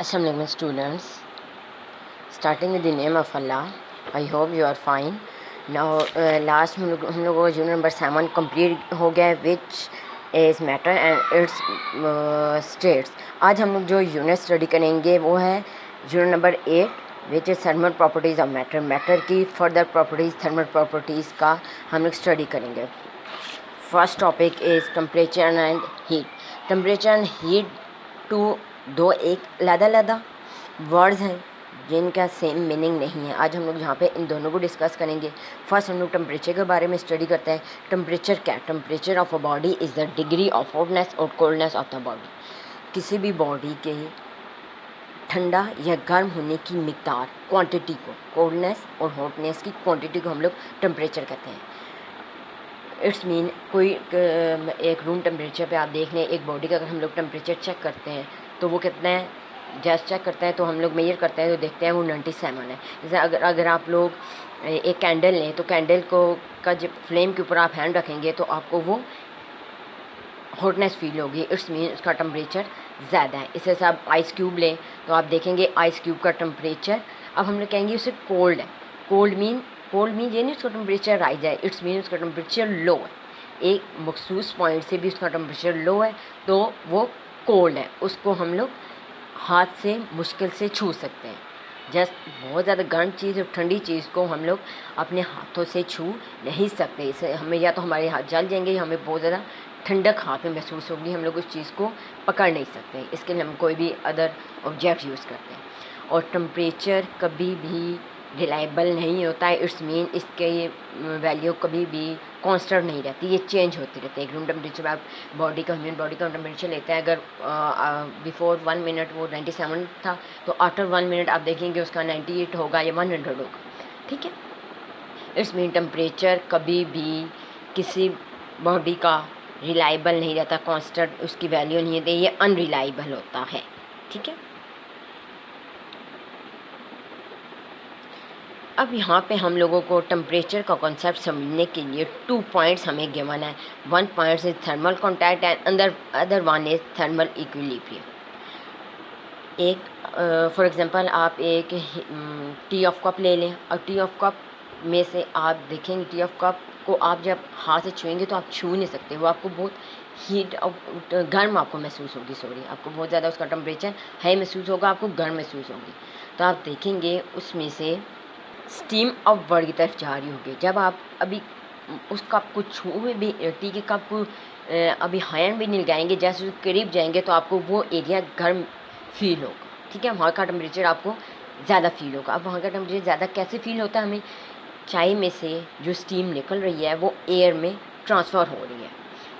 Assalamualaikum students. Starting with the name of Allah. I hope you are fine. Now last हम लोगों का unit number 7 complete हो गया है, which is matter and it's states. आज हम लोग जो यूनिट स्टडी करेंगे वो है unit number 8 which is thermal properties of matter. Matter की फर्दर प्रॉपर्टीज़, थर्मल प्रॉपर्टीज़ का हम लोग स्टडी करेंगे. First topic is temperature and heat. Temperature and heat दो एक अलग वर्ड्स हैं जिनका सेम मीनिंग नहीं है. आज हम लोग यहाँ पे इन दोनों को डिस्कस करेंगे. फर्स्ट हम लोग टेम्परेचर के बारे में स्टडी करते हैं. टेम्परेचर क्या? Temperature of a body is the degree of hotness और कोल्डनेस ऑफ द बॉडी. किसी भी बॉडी के ठंडा या गर्म होने की मिकदार, क्वांटिटी को, कोल्डनेस और हॉटनेस की क्वांटिटी को हम लोग टेम्परेचर कहते हैं. इट्स मीन कोई एक रूम टेम्परेचर पे आप देख लें, एक बॉडी का अगर हम लोग टेम्परेचर चेक करते हैं तो वो कितना है, जस्ट चेक करते हैं तो हम लोग मेजर करते हैं तो देखते हैं वो 97 है. जैसे अगर आप लोग एक कैंडल लें तो कैंडल को का जब फ्लेम के ऊपर आप हैंड रखेंगे तो आपको वो हॉटनेस फील होगी. इट्स मीन उसका टेम्परेचर ज़्यादा है. इसे से आप आइस क्यूब लें तो आप देखेंगे आइस क्यूब का टेम्परेचर, अब हम लोग कहेंगे उसे कोल्ड है. कोल्ड मीन ये नहीं उसका टेम्परेचर राइज है, इट्स मीन उसका टेम्परेचर लो है. एक मखसूस पॉइंट से भी उसका टेम्परेचर लो है तो वो कोल्ड है. उसको हम लोग हाथ से मुश्किल से छू सकते हैं. जस्ट बहुत ज़्यादा गर्म चीज़ और ठंडी चीज़ को हम लोग अपने हाथों से छू नहीं सकते. इसे हमें या तो हमारे हाथ जल जाएंगे या हमें बहुत ज़्यादा ठंडक हाथ में महसूस होगी, हम लोग उस चीज़ को पकड़ नहीं सकते. इसके लिए हम कोई भी अदर ऑब्जेक्ट यूज़ करते हैं. और टेम्परेचर कभी भी रिलायबल नहीं होता है. इट्स मीन इसके वैल्यू कभी भी कांस्टेंट नहीं रहती, ये चेंज होती रहती है. एक रूम टेम्परेचर आप ह्यूमन बॉडी का टेम्परेचर लेते हैं, अगर बिफोर 1 मिनट वो 97 था तो आफ्टर 1 मिनट आप देखेंगे उसका 98 होगा या 100 होगा. ठीक है. इट्स मीन टेम्परेचर कभी भी किसी बॉडी का रिलायबल नहीं रहता, कांस्टेंट उसकी वैल्यू नहीं रहती, ये अनरिलायबल होता है. ठीक है. अब यहाँ पे हम लोगों को टेम्परेचर का कॉन्सेप्ट समझने के लिए 2 पॉइंट्स हमें गिवन है. 1 point is thermal contact and other one is thermal equilibrium. एक फॉर एग्जांपल आप एक टी ऑफ कप ले लें और टी ऑफ कप में से आप देखेंगे टी ऑफ कप को आप जब हाथ से छुएंगे तो आप छू नहीं सकते, वो आपको बहुत हीट और गर्म आपको महसूस होगी. आपको बहुत ज़्यादा उसका टेम्परेचर हाई महसूस होगा, आपको गर्म महसूस होगी. तो आप देखेंगे उसमें से स्टीम अपवर्ड की तरफ जा रही होगी. जब आप अभी उस कप को छुए भी, टी के कप को अभी हैंड भी नहीं लगाएंगे, जैसे उसके करीब जाएंगे तो आपको वो एरिया गर्म फील होगा. ठीक है. वहाँ का टेम्परेचर आपको ज़्यादा फील होगा. अब वहाँ का टेम्परेचर ज़्यादा कैसे फील होता है? हमें चाय में से जो स्टीम निकल रही है वो एयर में ट्रांसफ़र हो रही है.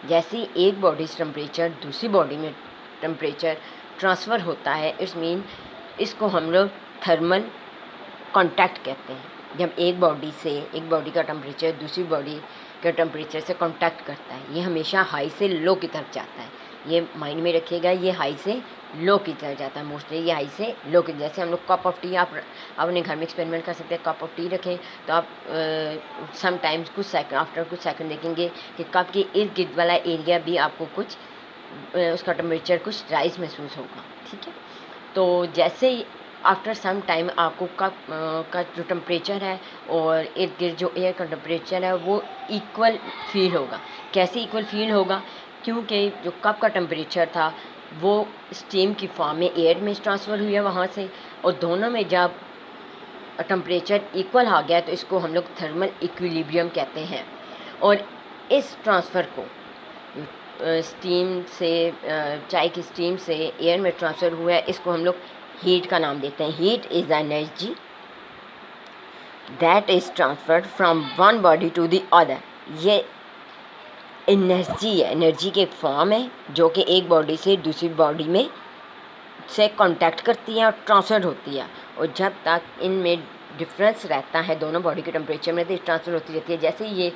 जैसे ही एक बॉडी से टेम्परेचर दूसरी बॉडी में टेम्परेचर ट्रांसफ़र होता है, इट्स मीन इसको हम लोग थर्मल कॉन्टैक्ट कहते हैं. जब एक बॉडी का टेम्परेचर दूसरी बॉडी के टेम्परेचर से कांटेक्ट करता है, ये हमेशा हाई से लो की तरफ जाता है. ये माइंड में रखिएगा, ये हाई से लो की तरफ जाता है मोस्टली. ये हाई से लो की, जैसे हम लोग कप ऑफ टी आप अपने घर में एक्सपेरिमेंट कर सकते हैं. कप ऑफ टी रखें तो आप समटाइम्स आफ्टर कुछ सेकंड देखेंगे कि कप के इर्द गिर्द वाला एरिया भी आपको कुछ उसका टेम्परेचर कुछ राइज महसूस होगा. ठीक है. तो जैसे ही आफ्टर सम टाइम आपको कप का जो टेम्परेचर है और इर्द गिर्द जो एयर का टेम्परेचर है वो इक्वल फील होगा. कैसे इक्वल फील होगा? क्योंकि जो कप का टेम्परेचर था वो स्टीम की फॉर्म में एयर में ट्रांसफ़र हुई है वहाँ से, और दोनों में जब टेम्परेचर इक्वल आ गया तो इसको हम लोग थर्मल इक्विलिब्रियम कहते हैं. और इस ट्रांसफ़र को स्टीम से चाय की स्टीम से एयर में ट्रांसफ़र हुआ है, इसको हम लोग हीट का नाम देते हैं. Heat is the energy that is transferred from one body to the other. ये एनर्जी है, एनर्जी की एक फॉर्म है जो कि एक बॉडी से दूसरी बॉडी में से कांटेक्ट करती है और ट्रांसफ़र होती है. और जब तक इनमें डिफरेंस रहता है दोनों बॉडी के टेम्परेचर में, तो ट्रांसफ़र होती रहती है. जैसे ये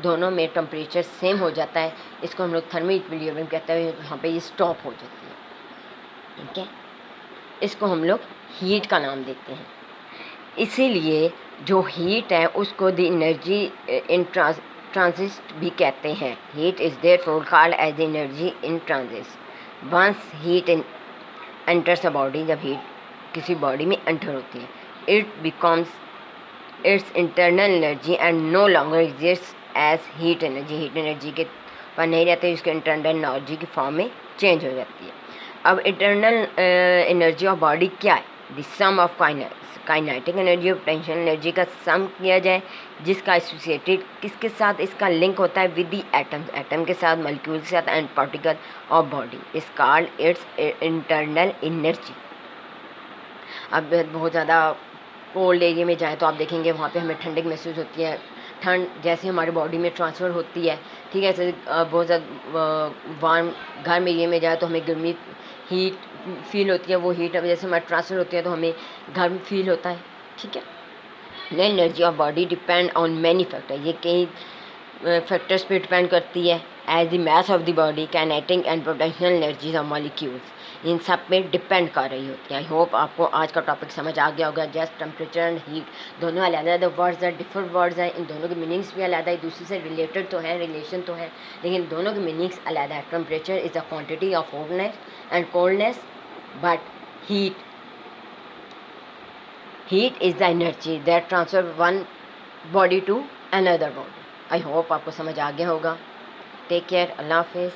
दोनों में टेम्परेचर सेम हो जाता है, इसको हम लोग थर्मल इक्विलिब्रियम कहते हैं. वहाँ पे ये स्टॉप हो जाती है. ठीक है. इसको हम लोग हीट का नाम देते हैं. इसीलिए जो हीट है उसको द एनर्जी इन ट्रांजिट भी कहते हैं. Heat is therefore called as energy in transit. Once heat enters a body, जब हीट किसी बॉडी में एंटर होती है, it becomes its internal energy and no longer exist as heat energy. Heat energy के पर नहीं रहती, उसके इंटरनल एनर्जी की फॉर्म में चेंज हो जाती है। अब इंटरनल एनर्जी ऑफ बॉडी क्या है? The sum of kinetic energy और पोटेंशियल एनर्जी का सम किया जाए, जिसका एसोसिएटेड किसके साथ इसका लिंक होता है? विद द एटम्स, एटम के साथ, मॉलिक्यूल के साथ and particle of body is called its internal energy. अब बहुत ज़्यादा कोल्ड एरिया में जाए तो आप देखेंगे वहाँ पे हमें ठंडक महसूस होती है। ठंड जैसे हमारी बॉडी में ट्रांसफ़र होती है, ठीक है, ऐसे बहुत ज़्यादा वार्म गर्म एरिया में जाए तो हमें गर्मी हीट फील होती है। वो हीट जैसे हमारी ट्रांसफ़र होती है तो हमें गर्म फील होता है, ठीक है। The energy of body depend on many factor, ये कई फैक्टर्स पे डिपेंड करती है। As the mass of the body, kinetic and potential energies of molecules, इन सब पे डिपेंड कर रही होती है। आई होप आपको आज का टॉपिक समझ आ गया होगा। जस्ट टेम्परेचर एंड हीट दोनों अलग अलग वर्ड्स हैं, डिफरेंट वर्ड्स हैं, इन दोनों के मीनिंग्स भी अलग है, एक दूसरे से रिलेटेड तो है, रिलेशन तो है, लेकिन दोनों के मीनिंग्स अलग है। Temperature is the quantity of hotness and coldness, but heat is the energy that transfer one body to another body। I hope आपको समझ आ गया होगा। टेक केयर, अल्लाह हाफिज़।